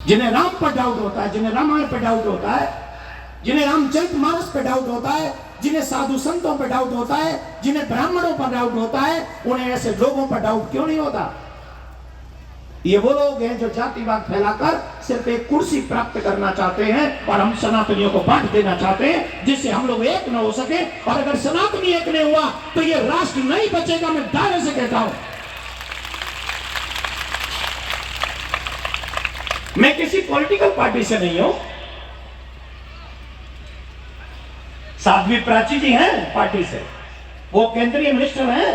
जिन्हें राम पर डाउट होता है, जिन्हें रामायण पर डाउट होता है, जिन्हें रामचरितमानस पर डाउट होता है, जिन्हें साधु संतों पर डाउट होता है, जिन्हें ब्राह्मणों पर डाउट होता है, उन्हें ऐसे लोगों पर डाउट क्यों नहीं होता? ये वो लोग हैं जो जातिवाद फैलाकर सिर्फ एक कुर्सी प्राप्त करना चाहते हैं और हम सनातनियों को बांट देना चाहते हैं जिससे हम लोग एक न हो सके। और अगर सनातनी एक नहीं हुआ तो ये राष्ट्र नहीं बचेगा। मैं दायरे से कहता हूं, मैं किसी पॉलिटिकल पार्टी से नहीं हूं। साध्वी प्राची जी हैं पार्टी से, वो केंद्रीय मिनिस्टर हैं,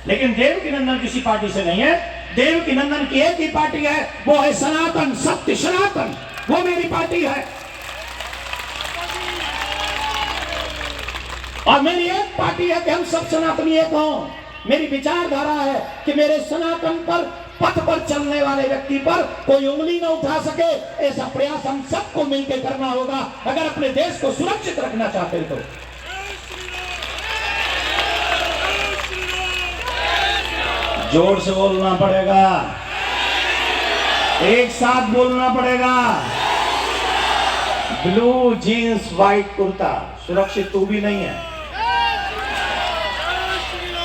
लेकिन देवकी नंदन किसी पार्टी से नहीं है। देवकी नंदन की एक ही पार्टी है, वो है सनातन, सत्य सनातन, वो मेरी पार्टी है। और मेरी एक पार्टी है कि हम सब सनातनी एक हों। मेरी विचारधारा है कि मेरे सनातन पर, पथ पर चलने वाले व्यक्ति पर कोई उंगली न उठा सके। ऐसा प्रयास हम सबको मिलकर करना होगा अगर अपने देश को सुरक्षित रखना चाहते हैं तो। जोर से बोलना पड़ेगा, एक साथ बोलना पड़ेगा। ब्लू जीन्स व्हाइट कुर्ता, सुरक्षित तू भी नहीं है।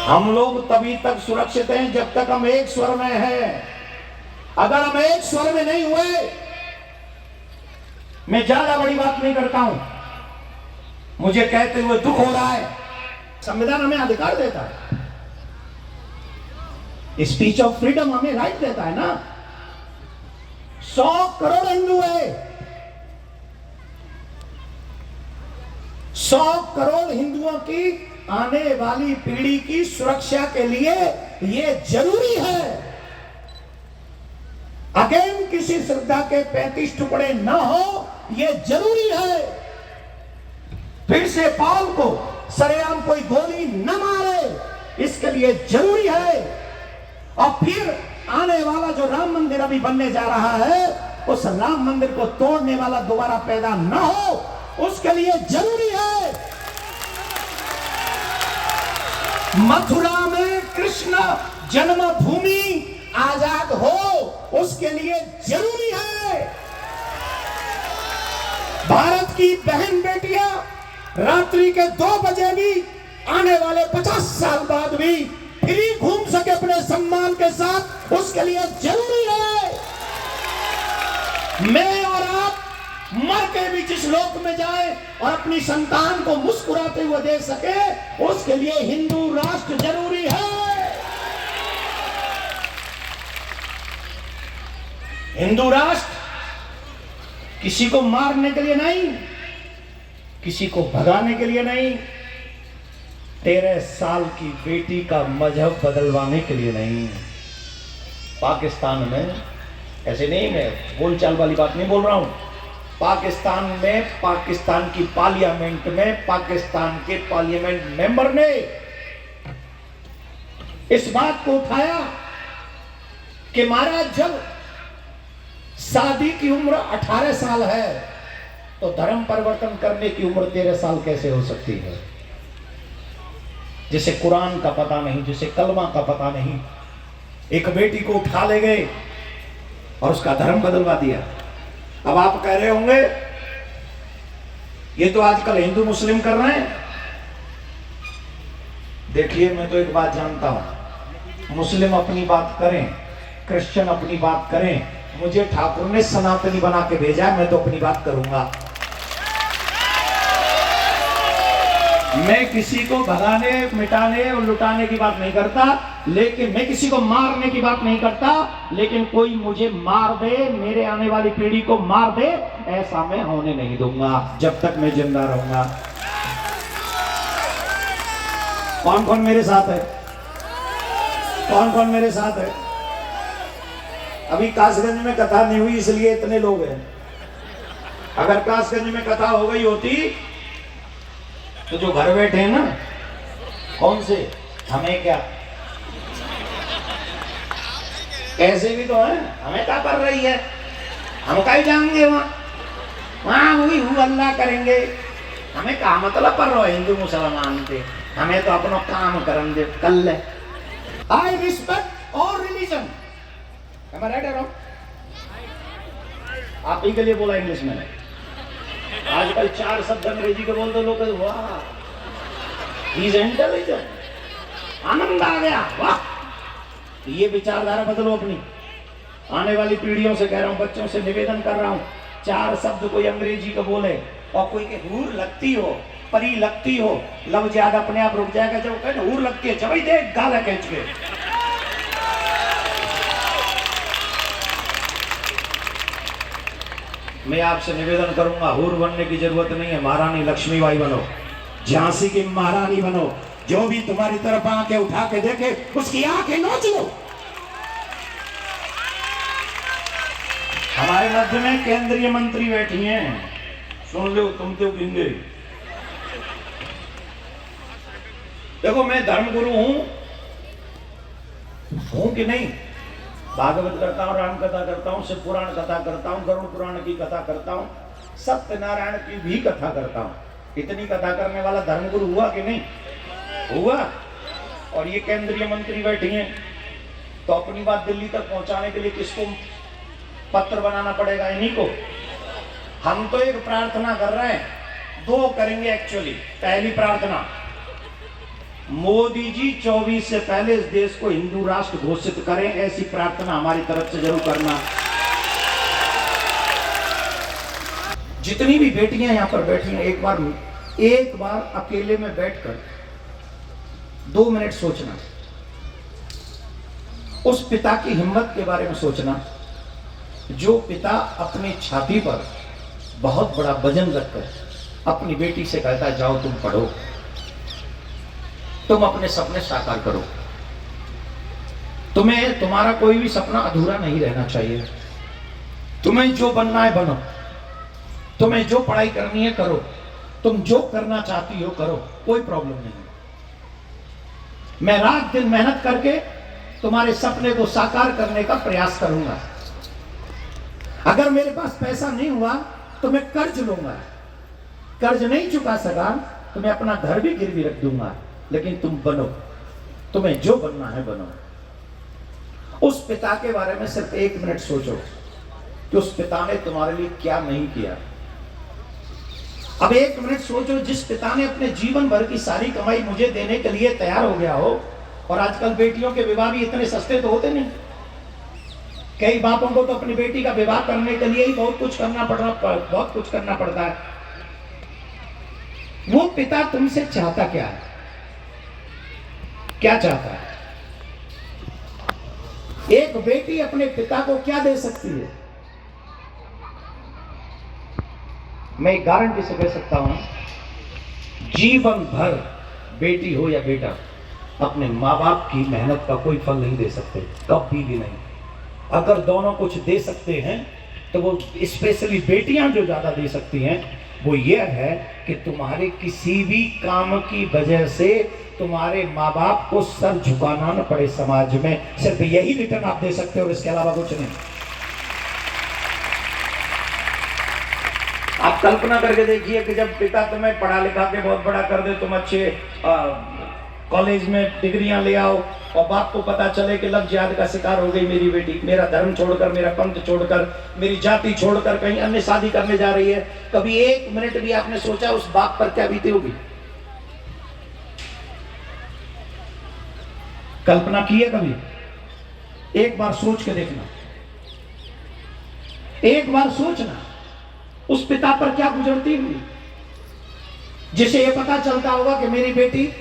हम लोग तभी तक सुरक्षित हैं जब तक हम एक स्वर में हैं। अगर हम एक स्वर में नहीं हुए, मैं ज्यादा बड़ी बात नहीं करता हूं, मुझे कहते हुए दुख हो रहा है। संविधान हमें अधिकार देता है, स्पीच ऑफ फ्रीडम हमें राइट देता है ना। 100 करोड़ हिंदू है, 100 करोड़ हिंदुओं की आने वाली पीढ़ी की सुरक्षा के लिए यह जरूरी है। अगेन किसी श्रद्धा के 35 टुकड़े न हो, यह जरूरी है। फिर से पॉल को सरेआम कोई गोली न मारे, इसके लिए जरूरी है। और फिर आने वाला जो राम मंदिर अभी बनने जा रहा है, उस राम मंदिर को तोड़ने वाला दोबारा पैदा न हो, उसके लिए जरूरी है। मथुरा में कृष्ण जन्मभूमि आजाद हो, उसके लिए जरूरी है। भारत की बहन बेटियां रात्रि के 2 बजे भी, आने वाले 50 साल बाद भी फ्री घूम सके अपने सम्मान के साथ, उसके लिए जरूरी है। मैं और आप मर के भी जिस लोक में जाए और अपनी संतान को मुस्कुराते हुए देख सके, उसके लिए हिंदू राष्ट्र जरूरी है। हिंदू राष्ट्र किसी को मारने के लिए नहीं, किसी को भगाने के लिए नहीं, 13 साल की बेटी का मजहब बदलवाने के लिए नहीं। पाकिस्तान में ऐसे नहीं, मैं बोलचाल वाली बात नहीं बोल रहा हूं। पाकिस्तान में, पाकिस्तान की पार्लियामेंट में, पाकिस्तान के पार्लियामेंट मेंबर ने इस बात को उठाया कि महाराज, जब शादी की उम्र 18 साल है तो धर्म परिवर्तन करने की उम्र 13 साल कैसे हो सकती है? जिसे कुरान का पता नहीं, जिसे कलमा का पता नहीं, एक बेटी को उठा ले गए और उसका धर्म बदलवा दिया। अब आप कह रहे होंगे ये तो आजकल हिंदू मुस्लिम कर रहे हैं। देखिए, मैं तो एक बात जानता हूं, मुस्लिम अपनी बात करें, क्रिश्चियन अपनी बात करें, मुझे ठाकुर ने सनातनी बना के भेजा है, मैं तो अपनी बात करूंगा। मैं किसी को भगाने, मिटाने और लुटाने की बात नहीं करता, लेकिन मैं किसी को मारने की बात नहीं करता, लेकिन कोई मुझे मार दे, मेरे आने वाली पीढ़ी को मार दे, ऐसा मैं होने नहीं दूंगा जब तक मैं जिंदा रहूंगा। कौन कौन मेरे साथ है? कौन कौन मेरे साथ है? अभी कासगंज में कथा नहीं हुई इसलिए इतने लोग हैं। अगर कासगंज में कथा हो गई होती तो जो घर बैठे हैं ना, कौन से, हमें क्या, ऐसे भी तो है, हमें क्या कर रही है, हम कहीं जाएंगे वहां हुई अल्लाह करेंगे, हमें क्या मतलब पर रहो हिंदू मुसलमान थे, हमें तो अपना काम करन दे कर ले। I respect all religion, am I right or wrong? आप ही के लिए बोला इंग्लिश में। आजकल 4 शब्द अंग्रेजी के बोल दो लोग, वाह ही इज इंटेलिजेंट, आनंद आ गया, वाह। ये विचारधारा बदलो अपनी। आने वाली पीढ़ियों से कह रहा हूं, बच्चों से निवेदन कर रहा हूं, 4 शब्द कोई अंग्रेजी का बोले और कोई के हूर लगती हो, परी लगती हो, लफ्ज याद अपने आप रुक जाएगा। जब कहे हूर लगती है, चबई दे गाला खींच के। मैं आपसे निवेदन करूंगा, हूर बनने की जरूरत नहीं है, महारानी लक्ष्मीबाई बनो, झांसी की महारानी बनो। जो भी तुम्हारी तरफ आंखें उठा के देखे उसकी आंखें नोच लो। हमारे मध्य में केंद्रीय मंत्री बैठी हैं, सुन लो तुम तो गिंगे। देखो मैं धर्मगुरु हूं कि नहीं? भागवत करता हूं, राम कथा करता हूं, शिव पुराण कथा करता हूं, गरुड़ पुराण की कथा करता हूं, सत्यनारायण की भी कथा करता हूं। इतनी कथा करने वाला धर्मगुरु हुआ कि नहीं हुआ? और ये केंद्रीय मंत्री बैठी हैं, तो अपनी बात दिल्ली तक पहुंचाने के लिए किसको पत्र बनाना पड़ेगा? इन्हीं को। हम तो एक प्रार्थना कर रहे हैं, 2 करेंगे एक्चुअली। पहली प्रार्थना, मोदी जी 24 से पहले इस देश को हिंदू राष्ट्र घोषित करें, ऐसी प्रार्थना हमारी तरफ से जरूर करना। जितनी भी बेटियां यहां पर बैठी हैं, एक बार अकेले में बैठकर 2 मिनट सोचना, उस पिता की हिम्मत के बारे में सोचना, जो पिता अपनी छाती पर बहुत बड़ा वजन रखकर अपनी बेटी से कहता है जाओ तुम पढ़ो, तुम अपने सपने साकार करो, तुम्हें तुम्हारा कोई भी सपना अधूरा नहीं रहना चाहिए, तुम्हें जो बनना है बनो, तुम्हें जो पढ़ाई करनी है करो, तुम जो करना चाहती हो करो, कोई प्रॉब्लम नहीं। मैं रात दिन मेहनत करके तुम्हारे सपने को साकार करने का प्रयास करूंगा। अगर मेरे पास पैसा नहीं हुआ तो मैं कर्ज लूंगा, कर्ज नहीं चुका सका तो मैं अपना घर भी गिरवी रख दूंगा, लेकिन तुम बनो, तुम्हें जो बनना है बनो। उस पिता के बारे में सिर्फ 1 मिनट सोचो कि उस पिता ने तुम्हारे लिए क्या नहीं किया। अब 1 मिनट सोचो, जिस पिता ने अपने जीवन भर की सारी कमाई मुझे देने के लिए तैयार हो गया हो। और आजकल बेटियों के विवाह भी इतने सस्ते तो होते नहीं। कई बापों को तो अपनी बेटी का विवाह करने के लिए ही बहुत कुछ करना पड़ता है। वो पिता तुमसे चाहता क्या है? क्या चाहता है? एक बेटी अपने पिता को क्या दे सकती है? मैं गारंटी से कह सकता हूं, जीवन भर बेटी हो या बेटा अपने माँ बाप की मेहनत का कोई फल नहीं दे सकते, कभी भी नहीं। अगर दोनों कुछ दे सकते हैं तो वो स्पेशली बेटियां जो ज्यादा दे सकती हैं वो ये है कि तुम्हारे किसी भी काम की वजह से तुम्हारे माँ बाप को सर झुकाना न पड़े समाज में, सिर्फ यही रिटर्न आप दे सकते हो, और इसके अलावा कुछ नहीं। आप कल्पना करके देखिए कि जब पिता तुम्हें पढ़ा लिखा के बहुत बड़ा कर दे, तुम अच्छे कॉलेज में डिग्रियां ले आओ, और बाप को पता चले कि लव जिहाद का शिकार हो गई मेरी बेटी, मेरा धर्म छोड़कर, मेरा पंथ छोड़कर, मेरी जाति छोड़कर कहीं अन्य शादी करने जा रही है। कभी 1 मिनट भी आपने सोचा उस बाप पर क्या बीती होगी? कल्पना की है कभी? एक बार सोच के देखना, एक बार सोचना उस पिता पर क्या गुजरती हुई, जिसे यह पता चलता होगा कि मेरी बेटी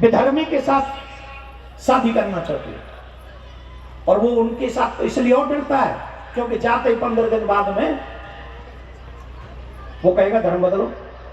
विधर्मी के साथ शादी करना चाहती है, और वो उनके साथ इसलिए और डरता है क्योंकि जाते ही 15 दिन बाद में वो कहेगा धर्म बदलो।